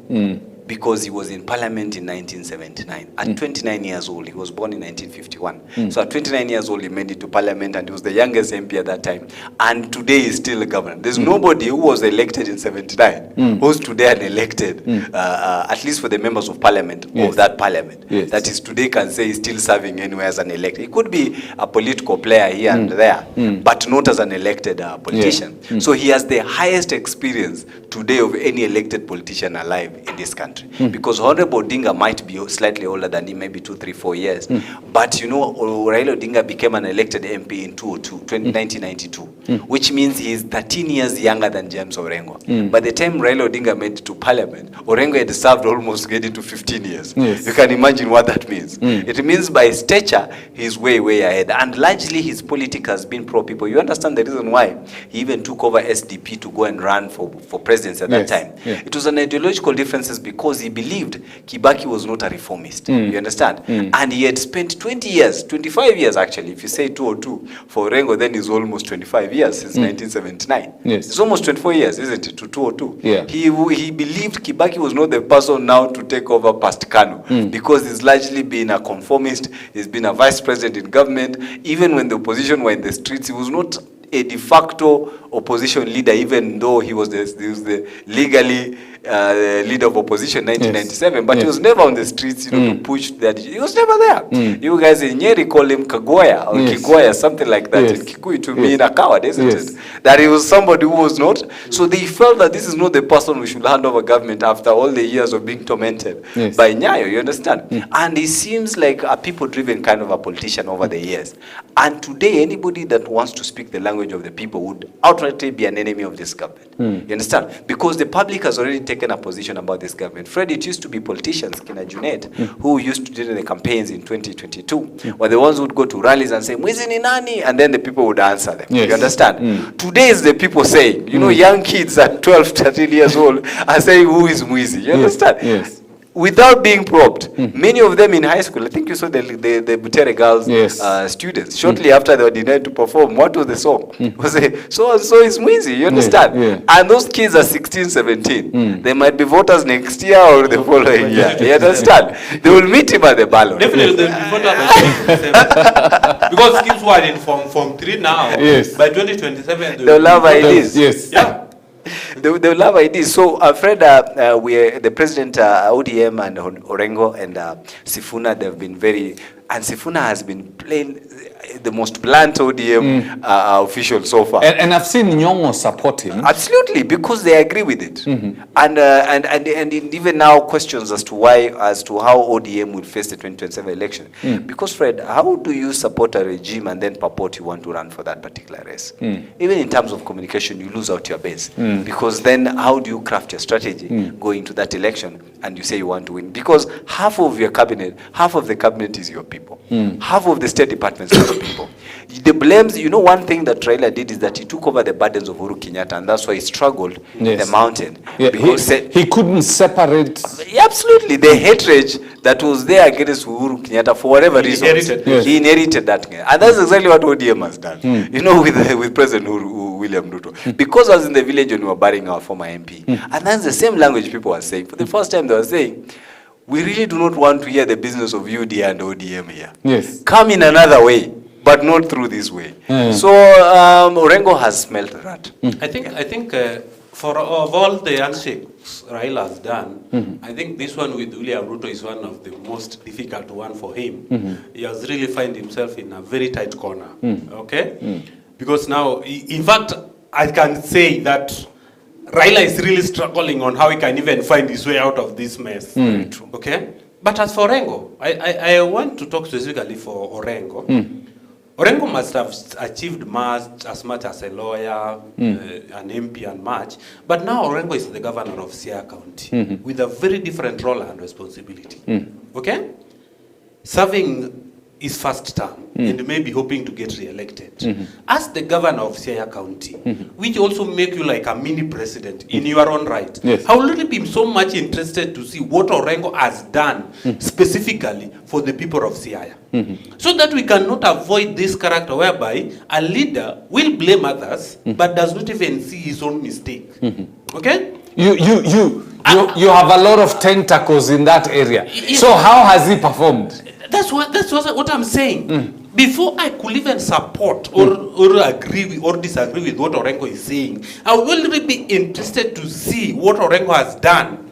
Because he was in parliament in 1979. At 29 years old, he was born in 1951. So at 29 years old, he made it to parliament and he was the youngest MP at that time. And today he's still a governor. There's nobody who was elected in 79 who's today unelected, at least for the members of parliament of that parliament. Yes. That is today can say he's still serving anywhere as an elected. He could be a political player here and there, but not as an elected politician. So he has the highest experience today of any elected politician alive in this country. Because Honorable Odinga might be slightly older than him, maybe 2, 3, 4 years. But Raila Odinga became an elected MP in 1992, which means he's 13 years younger than James Orengo. By the time Raila Odinga made it to parliament, Orengo had served almost getting to 15 years. Yes. You can imagine what that means. It means by stature, he's way, way ahead. And largely his politics has been pro-people. You understand the reason why he even took over SDP to go and run for presidency at that time. Yeah. It was an ideological differences because because he believed Kibaki was not a reformist. You understand? And he had spent 20 years, 25 years actually. If you say 202 for Orengo, then it's almost 25 years since 1979. Yes. It's almost 24 years, isn't it, to 202? Yeah. He believed Kibaki was not the person now to take over past Kanu, because he's largely been a conformist. He's been a vice president in government. Even when the opposition were in the streets, he was not a de facto opposition leader, even though he was the legally leader of opposition in 1997, but he was never on the streets, to push that. He was never there. You guys in Nyeri call him Kagoya or Kigoya, something like that. In Kikuyu, to mean a coward, isn't it? That he was somebody who was not. So they felt that this is not the person we should hand over government after all the years of being tormented by Nyayo, you understand? And he seems like a people-driven kind of a politician over the years. And today, anybody that wants to speak the language of the people would outrightly be an enemy of this government. You understand? Because the public has already taken a position about this government. Fred, it used to be politicians, Kina Junet, who used to do the campaigns in 2022, were the ones who would go to rallies and say, Mwizi ni nani? And then the people would answer them. You understand? Today is the people saying, young kids at 12, 13 years old are saying, who is Mwizi? You understand? Yes. Without being probed. Many of them in high school, I think you saw the Butere girls students, shortly after they were denied to perform, what was the song? Was it, so-and-so is Mwizi, you understand? And those kids are 16, 17. They might be voters next year or the following year. You understand? They will meet him at the ballot. Definitely they'll be voters by 2027. Because kids who are in Form 3 now, by 2027 they'll have ideas. Yes. Yeah. They will have ideas. So, Fred, the president, ODM and Orengo and Sifuna, they've been very, and Sifuna has been playing the most blunt ODM official so far. And I've seen Nyong'o support him. Absolutely, because they agree with it. And even now questions as to how ODM will face the 2027 election. Because, Fred, how do you support a regime and then purport you want to run for that particular race? Even in terms of communication, you lose out your base. Because then how do you craft your strategy going to that election and you say you want to win? Because half of the cabinet is your people. Half of the State Department is your people. The blames, one thing that Raila did is that he took over the burdens of Uhuru Kenyatta, and that's why he struggled in the mountain. Because he couldn't separate. Absolutely. The hatred that was there against Uhuru Kenyatta, for whatever reason, he inherited that. And that's exactly what ODM has done, with President William Ruto. Because I was in the village when we were burying our former MP. And that's the same language people were saying. For the first time, they were saying, we really do not want to hear the business of UDA and ODM here. Yes. Come in another way, but not through this way. So Orengo has smelt that. I think for all the handshakes Raila has done, I think this one with William Ruto is one of the most difficult one for him. He has really found himself in a very tight corner. Okay? Because now, in fact, I can say that Raila is really struggling on how he can even find his way out of this mess. Okay? But as for Orengo, I want to talk specifically for Orengo. Orengo must have achieved as much as a lawyer, an MP and much. But now Orengo is the governor of Siaya County with a very different role and responsibility. Okay? Serving his first term and maybe hoping to get re-elected. As the governor of Siaya County, which also make you like a mini president in your own right, I would really be so much interested to see what Orengo has done specifically for the people of Siaya. So that we cannot avoid this character whereby a leader will blame others but does not even see his own mistake. Okay? You have a lot of tentacles in that area. So how has he performed? That's what I'm saying. Before I could even support or agree with, or disagree with what Orengo is saying, I would really be interested to see what Orengo has done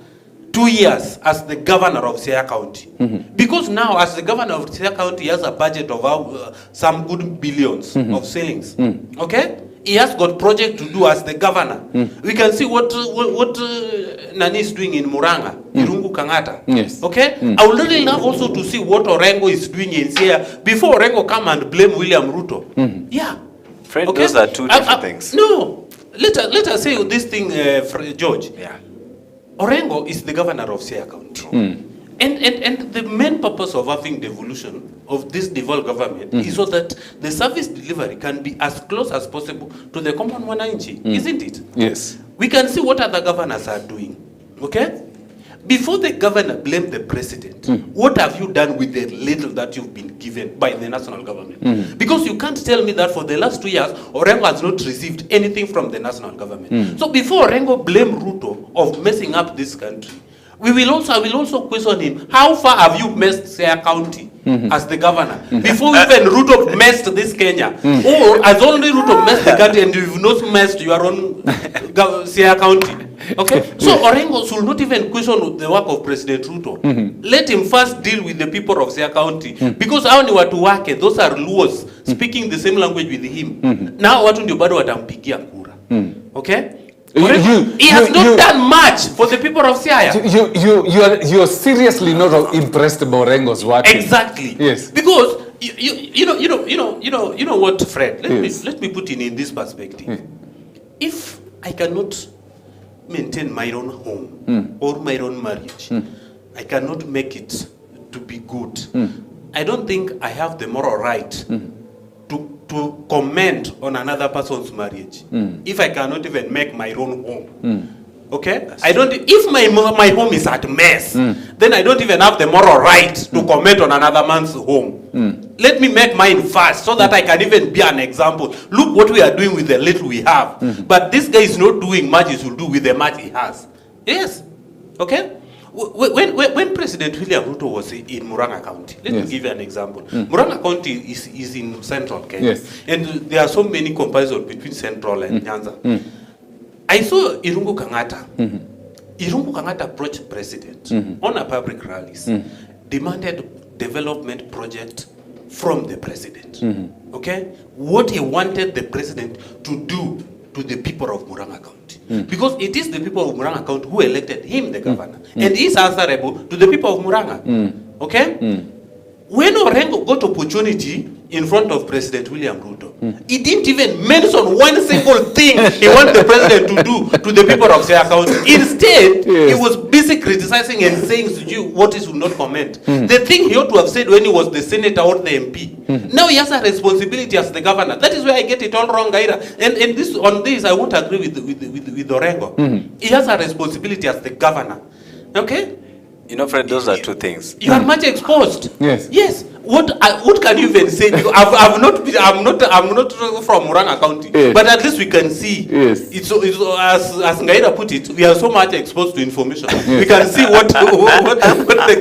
2 years as the governor of Siaya County. Because now, as the governor of Siaya County, he has a budget of some good billions of savings. Okay? He has got project to do as the governor. We can see what Nani is doing in Muranga, Irungu Kangata. Okay? I would really love also to see what Orengo is doing in Siaya before Orengo come and blame William Ruto. Yeah. Friend, those are two different things. No. Let us say this thing, George. Yeah. Orengo is the governor of Siaya County. And the main purpose of having devolution of this devolved government is so that the service delivery can be as close as possible to the common wananchi, isn't it? Yes. We can see what other governors are doing, okay? before the governor blamed the president, what have you done with the little that you've been given by the national government? Because you can't tell me that for the last 2 years, Orengo has not received anything from the national government. So before Orengo blamed Ruto of messing up this country, I will also question him, how far have you messed Siaya County as the governor? Before even Ruto messed this Kenya. Or has only Ruto messed the country and you've not messed your own Siaya County? Okay? So Orengo should not even question the work of President Ruto. Let him first deal with the people of Siaya County. Because hao ni watu wake, those are Luos speaking the same language with him. Now watu ndio bado watampigia kura. Okay? He has not done much for the people of Siaya. You're seriously not impressed about Orengo's work. Exactly. Yes. Because you know what, Fred? Let me put it in this perspective. If I cannot maintain my own home or my own marriage, I cannot make it to be good. I don't think I have the moral right to comment on another person's marriage if I cannot even make my own home. Okay? If my home is at mess, then I don't even have the moral right to comment on another man's home. Let me make mine first so that I can even be an example. Look what we are doing with the little we have. But this guy is not doing much he will do with the much he has. Yes. Okay? When President William Ruto was in Murang'a County, let me give you an example. Murang'a County is in central Kenya. And there are so many comparisons between central and Nyanza. I saw Irungu Kangata. Irungu Kangata approached president on a public rallies, demanded development project from the president. Okay? What he wanted the president to do to the people of Murang'a County. Because it is the people of Murang'a County who elected him the governor. And he is answerable to the people of Murang'a. Okay? When Orengo got opportunity in front of President William Ruto, he didn't even mention one single thing he wanted the president to do to the people of Siaya County. Instead, he was busy criticizing and saying to you what he should not comment. The thing he ought to have said when he was the senator or the MP. Now he has a responsibility as the governor. That is where I get it all wrong, Gaira. And on this, I won't agree with Orengo. He has a responsibility as the governor. Okay? You know, Fred, those are two things. You are much exposed. Yes. Yes. What can you even say? I'm not from Murang'a County, but at least we can see. Yes. It's as Ngaira put it, we are so much exposed to information. We can see what the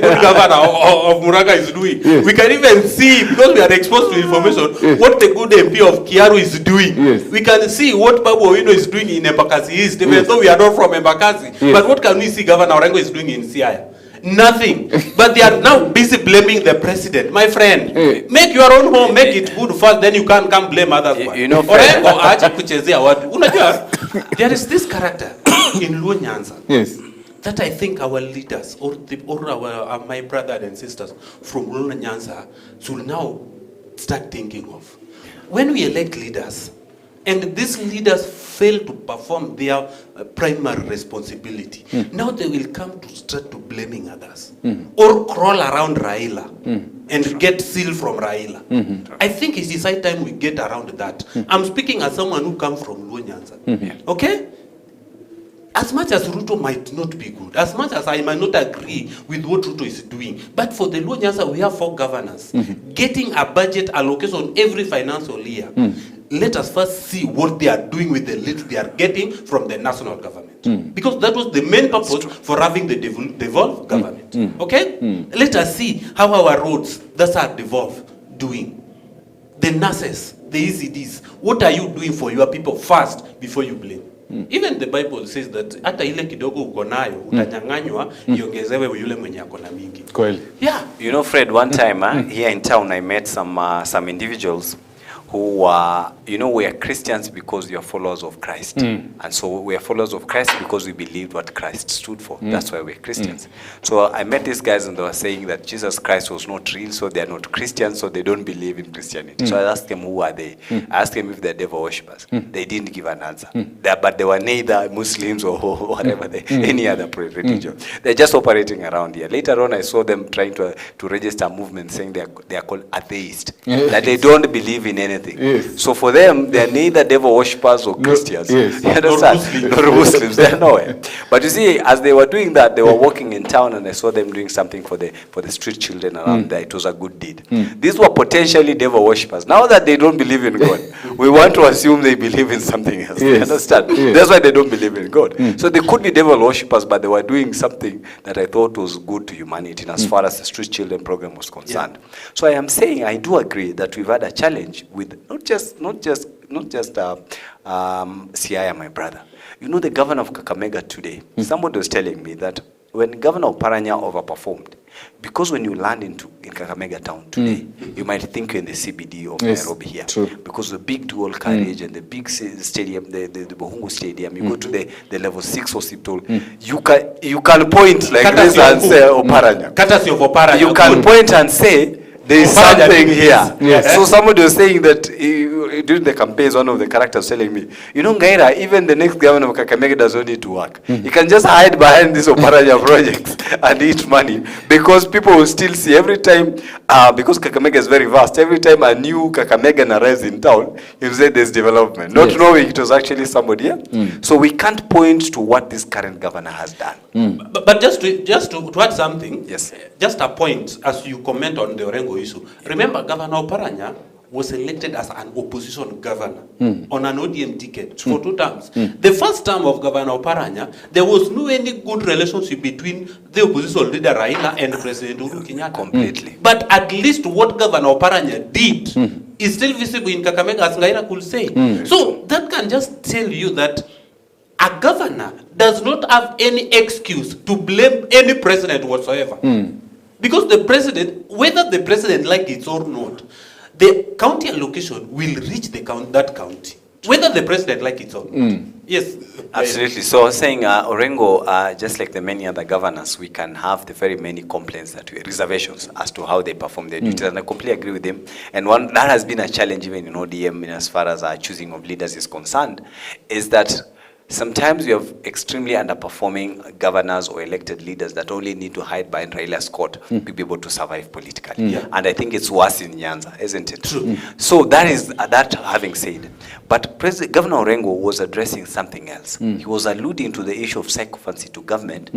good governor of Murang'a is doing. Yes. We can even see, because we are exposed to information, what the good MP of Kiaru is doing. Yes. We can see what Babu Owino is doing in Embakasi East, even though we are not from Embakasi. But what can we see Governor Orengo is doing in Siaya? Nothing. But they are now busy blaming the president. My friend, make your own home, make it good first, then you can come blame others. You know, Orengo acha kuchezea watu. Unajua, there is this character in Luo Nyanza. Yes. That I think our leaders or my brothers and sisters from Luo Nyanza should now start thinking of. When we elect leaders, and these leaders fail to perform their primary responsibility, now they will come to start to blaming others or crawl around Raila and get seal from Raila. I think it is high time we get around that. I'm speaking as someone who comes from Luo Nyanza. Okay? As much as Ruto might not be good, as much as I might not agree with what Ruto is doing, but for the Luo Nyanza, we have 4 governors getting a budget allocation every financial year. Let us first see what they are doing with the little they are getting from the national government. Because that was the main purpose for having the devolved government. Okay? Let us see how our roads that are devolved doing. The nurses, the ECDs, what are you doing for your people first before you blame? Even the Bible says that hata ile kidogo uko nayo utanyang'anywa iongezewe yule mwenye ako na mingi. Kweli. Yeah. You know, Fred, one time here in town I met some individuals who were Christians because we are followers of Christ. And so we are followers of Christ because we believed what Christ stood for. That's why we're Christians. So I met these guys and they were saying that Jesus Christ was not real, so they are not Christians, so they don't believe in Christianity. So I asked them, who are they? I asked them if they're devil worshippers. They didn't give an answer. But they were neither Muslims or whatever, any other religion. They're just operating around here. Later on, I saw them trying to register a movement saying they are called atheists, that they don't believe in anything. anything. Yes. So for them, they are neither devil worshippers or Christians. Yes. You understand? Nor Muslims. They are nowhere. But you see, as they were doing that, they were walking in town, and I saw them doing something for the street children around there. It was a good deed. These were potentially devil worshippers. Now that they don't believe in God, we want to assume they believe in something else. You understand? Yes. That's why they don't believe in God. So they could be devil worshippers, but they were doing something that I thought was good to humanity as far as the street children program was concerned. So I am saying I do agree that we've had a challenge with not just Siaya, my brother. You know, the governor of Kakamega today, somebody was telling me that when Governor Oparanya overperformed, because when you land in Kakamega town today, you might think you're in the CBD of Nairobi here. True. Because the big dual carriage and the big stadium, the Bohungu Stadium, you go to the level 6 hospital, you can point like this and say Oparanya. Courtesy of Oparanya. You can point and say, there is something here. Yes. So somebody was saying that during the campaigns, one of the characters telling me, you know, Ngaira, even the next governor of Kakamega doesn't need to work. He can just hide behind these Oparanya projects and eat money, because people will still see every time, because Kakamega is very vast, every time a new Kakamegan arrives in town, he'll say there's development, not knowing it was actually somebody here. So we can't point to what this current governor has done. But just to add something, Yes. Just a point as you comment on the Orengo issue. Remember, Governor Oparanya was elected as an opposition governor on an ODM ticket for 2 terms. The first term of Governor Oparanya, there was no any good relationship between the opposition leader Raila and President Uhuru Kenyatta. Completely. But at least what Governor Oparanya did is still visible in Kakamega, as Ngaira could say. So that can just tell you that a governor does not have any excuse to blame any president whatsoever. Because the president, whether the president likes it or not, the county allocation will reach that county, whether the president likes it or not. Yes. Absolutely. So I was saying, Orengo, just like the many other governors, we can have the very many complaints, reservations as to how they perform their duties, and I completely agree with him. And one that has been a challenge even in ODM, as far as our choosing of leaders is concerned, is that sometimes you have extremely underperforming governors or elected leaders that only need to hide behind Raila's court to be able to survive politically. And I think it's worse in Nyanza, isn't it? True. So that is that having said. But Governor Orengo was addressing something else. He was alluding to the issue of sycophancy to government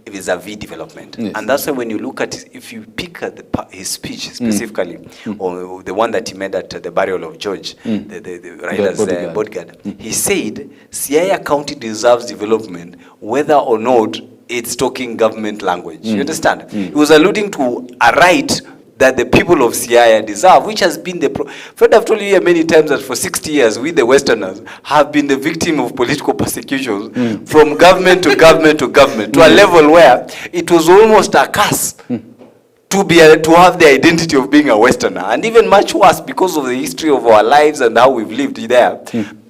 vis-a-vis development. And that's why when you look at it, if you pick at his speech specifically, or the one that he made at the burial of George, the Raila's bodyguard, he said, Siaya County deserves development, whether or not it's talking government language. You understand? He was alluding to a right that the people of Siaya deserve, which has been the... Fred, I've told you here many times that for 60 years, we the Westerners have been the victim of political persecutions from government to government to government, to a level where it was almost a curse to have the identity of being a Westerner. And even much worse, because of the history of our lives and how we've lived there,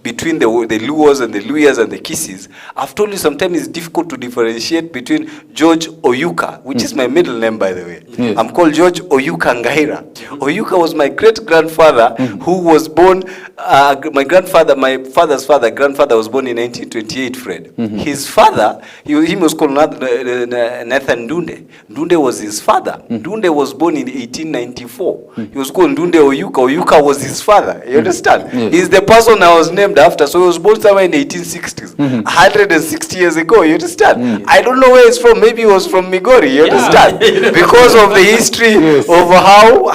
between the Luos and the Luyas and the Kisses, I've told you sometimes it's difficult to differentiate between George Oyuka, which is my middle name, by the way. Yes. I'm called George Oyuka Ngaira. Oyuka was my great-grandfather who was born, my father's grandfather was born in 1928, Fred. His father, he was called Nathan Ndunde. Ndunde was his father. Ndunde was born in 1894. He was called Ndunde Oyuka. Oyuka was his father. You understand? Yes. He's the person I was named after. So he was born somewhere in the 1860s, 160 years ago. You understand? I don't know where he's from. Maybe he was from Migori. You understand? Because of the history of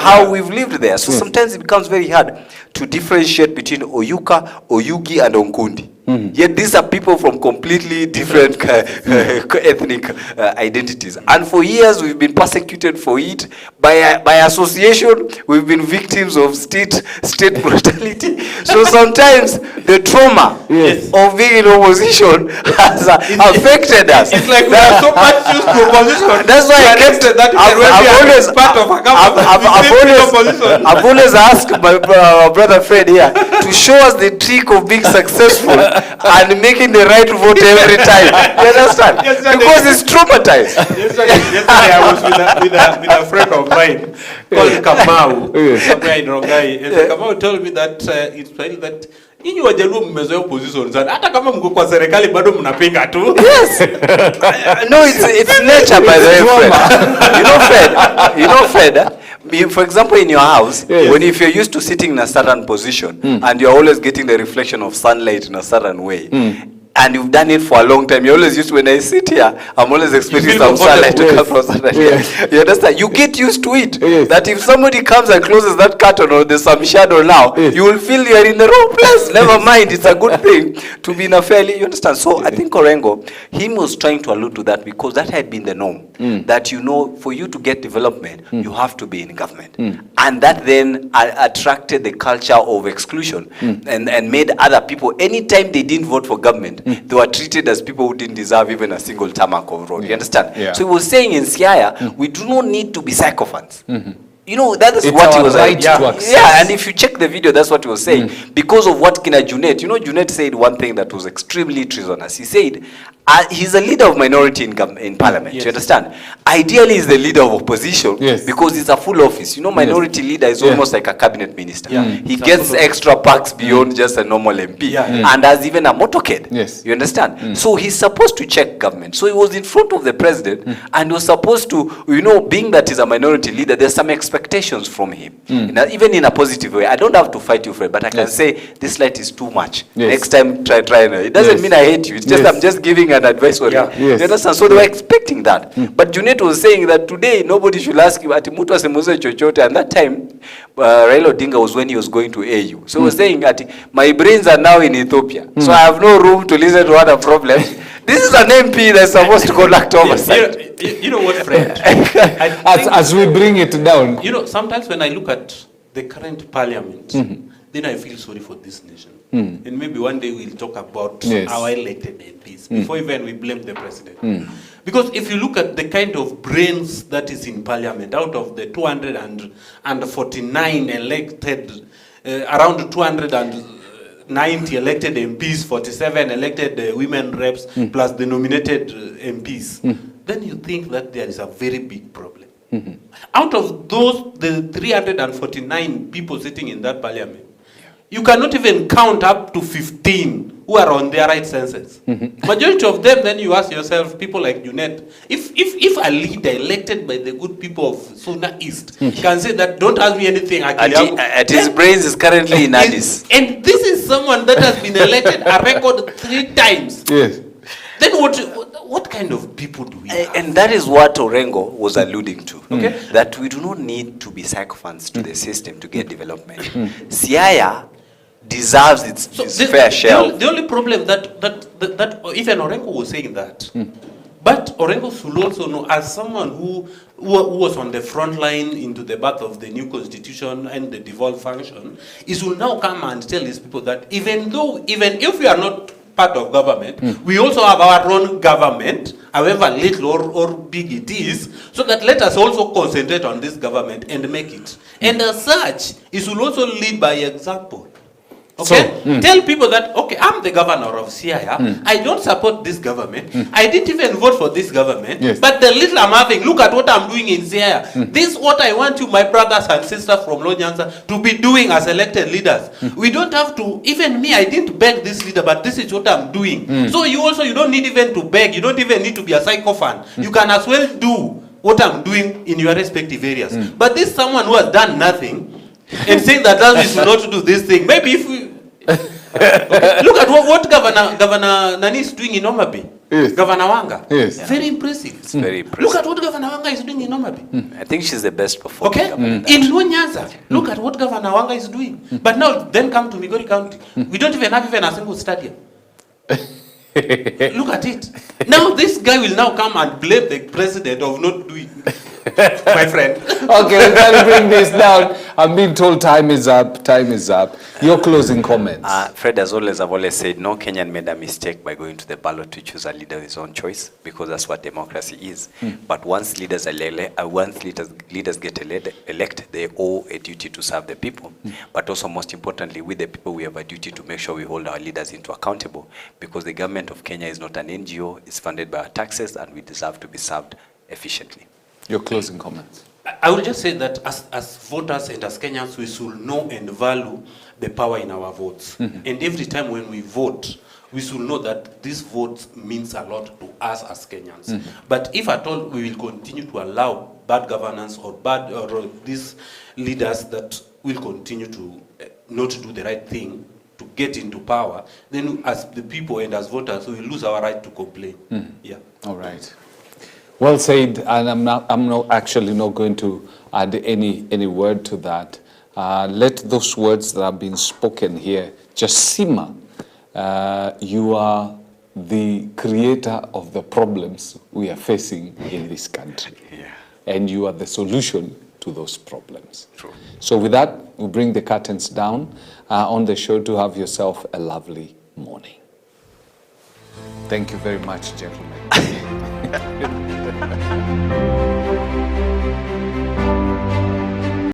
how we've lived there. So sometimes it becomes very hard to differentiate between Oyuka, Oyugi, and Onkundi. Yet these are people from completely different ethnic identities. And for years we've been persecuted for it. By association, we've been victims of state brutality. So sometimes the trauma of being in opposition has affected us. It's like we are so much used to opposition. That's why I've always asked my brother Fred here to show us the trick of being successful and making the right vote every time. You understand? Because it's traumatized. Yesterday I was with a friend of mine called Kamau, somewhere in Rongai. And Kamau told me that it's felt that nyinyi wajaluo mmezoea opposition sana. Hata kama mko kwa serikali bado mnapinga tu. Yes. No, it's nature, by the way, Fred. You know, Fred, For example, in your house, Yes. if you're used to sitting in a certain position and you're always getting the reflection of sunlight in a certain way, and you've done it for a long time, you're always used to, when I sit here, I'm always expecting feel some sunlight to comfortable. come from sunlight. Yes. You understand? You get used to it. Yes. That if somebody comes and closes that curtain or there's some shadow now, Yes. you will feel you're in the wrong place. Never mind, it's a good thing to be in a fairly, you understand? So I think Orengo, him was trying to allude to that because that had been the norm. That, for you to get development, you have to be in government. And that then attracted the culture of exclusion and made other people, anytime they didn't vote for government, they were treated as people who didn't deserve even a single tarmac of road. You understand? Yeah. So he was saying in Siaya, we do not need to be sycophants. That is It's what he our was right saying. to access. Yeah, and if you check the video, that's what he was saying. Because of what Kina Junet, Junet said one thing that was extremely treasonous. He said, he's a leader of minority in parliament. Yes. You understand? Ideally, he's the leader of opposition because it's a full office. Minority leader is almost like a cabinet minister. Yeah. He It's a gets full extra perks beyond just a normal MP. Yeah. And has even a motorcade. Yes. You understand? So he's supposed to check government. So he was in front of the president and was supposed to, being that he's a minority leader, there's some expectations from him. Even in a positive way. I don't have to fight you, Fred, but I can say this light is too much. Yes. Next time, try. It doesn't mean I hate you. It's just I'm just giving an advice for you. Yeah. Yes. You understand? So they were expecting that. But Junet was saying that today nobody should ask you ati mtu asemuze chochote. And that time, Raila Odinga was when he was going to AU. So he was saying that my brains are now in Ethiopia. So I have no room to listen to other problems. This is an MP that's supposed to conduct oversight. You know what, Fred? I think- As we bring it down. Sometimes when I look at the current parliament, then I feel sorry for this nation. And maybe one day we'll talk about our elected MPs before even we blame the president. Because if you look at the kind of brains that is in parliament, out of the 249 elected, around 290 elected MPs, 47 elected women reps, plus the nominated MPs, then you think that there is a very big problem. Out of those, the 349 people sitting in that parliament, you cannot even count up to 15 who are on their right senses. Majority of them, then you ask yourself, people like Junet, if a leader elected by the good people of Suna East can say that, don't ask me anything, At his brains is currently in Addis. And this is someone that has been elected a record 3 times. Yes. Then what kind of people do we have? And that is what Orengo was alluding to. Okay? That we do not need to be sycophants to the system to get development. Siaya deserves its fair share. The only problem that even Orengo was saying that, but Orengo should also know, as someone who was on the front line into the birth of the new constitution and the devolved function, he should now come and tell his people that even if we are not part of government, we also have our own government, however little or big it is, so that let us also concentrate on this government and make it. And as such, it should also lead by example. Okay? So, tell people that, okay, I'm the governor of Siaya. I don't support this government. I didn't even vote for this government. Yes. But the little I'm having, look at what I'm doing in Siaya. This is what I want you, my brothers and sisters from Lonyansa, to be doing as elected leaders. We don't have to, even me, I didn't beg this leader, but this is what I'm doing. So you don't need even to beg. You don't even need to be a sycophant. You can as well do what I'm doing in your respective areas. But this someone who has done nothing, and saying that we should not do this thing. Maybe if we look at what Governor Nani is doing in Omabe. Yes. Governor Wanga. Yes. Very impressive. It's very impressive. Look at what Governor Wanga is doing in Omabe. I think she's the best performing Okay? governor. In Nyanza, look at what Governor Wanga is doing. But now, then come to Migori County. We don't even have a single stadium. Look at it. Now this guy will now come and blame the president of not doing. My friend. Okay, let's try to bring this down. I'm being told time is up. Time is up. Your closing comments. Fred, as I've always said, no Kenyan made a mistake by going to the ballot to choose a leader of his own choice, because that's what democracy is. But once leaders get elected, they owe a duty to serve the people. But also, most importantly, with the people, we have a duty to make sure we hold our leaders accountable, because the government of Kenya is not an NGO, it's funded by our taxes, and we deserve to be served efficiently. Your closing comments. I will just say that as voters and as Kenyans, we should know and value the power in our votes. And every time when we vote, we should know that this vote means a lot to us as Kenyans. But if at all we will continue to allow bad governance or these leaders that will continue to not do the right thing to get into power, then as the people and as voters, we lose our right to complain. Yeah. All right. Well said, and I'm not actually not going to add any word to that. Let those words that have been spoken here just simmer. You are the creator of the problems we are facing in this country. Yeah. And you are the solution to those problems. True. So with that, we bring the curtains down on the show to have yourself a lovely morning. Thank you very much, gentlemen.